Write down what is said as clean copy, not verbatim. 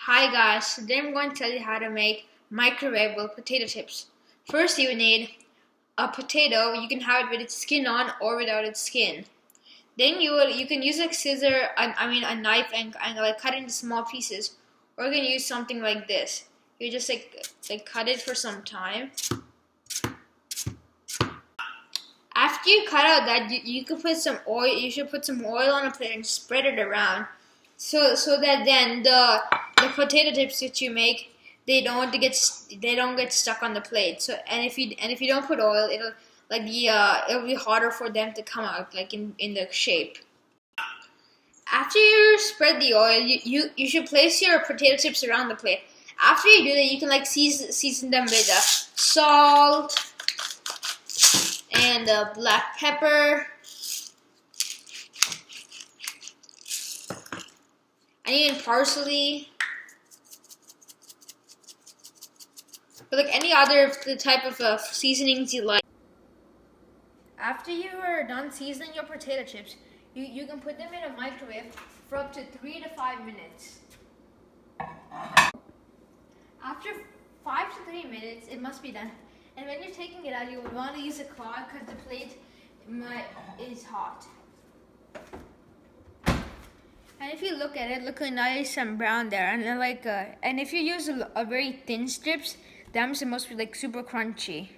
Hi guys, today I'm going to tell you how to make microwavable potato chips. First you need a potato. You can have it with its skin on or without its skin. Then you can use a scissor, a knife and like cut it into small pieces. Or you can use something like this. You just like cut it for some time. After you cut out that, you can put some oil. You should put some oil on a plate and spread it around, so that then the potato chips that you make they don't get stuck on the plate. So and if you don't put oil, it'll be harder for them to come out like in the shape. After you spread the oil, you should place your potato chips around the plate. After you do that, you can like season them with salt and black pepper. And even parsley. But like any other the type of seasonings you like. After you are done seasoning your potato chips, you can put them in a microwave for up to 3 to 5 minutes. After 5 to 3 minutes, it must be done. And when you're taking it out, you would want to use a cloth because the plate is hot. And if you look at it, look nice and brown there. And then and if you use a very thin strips, that means it must be like super crunchy.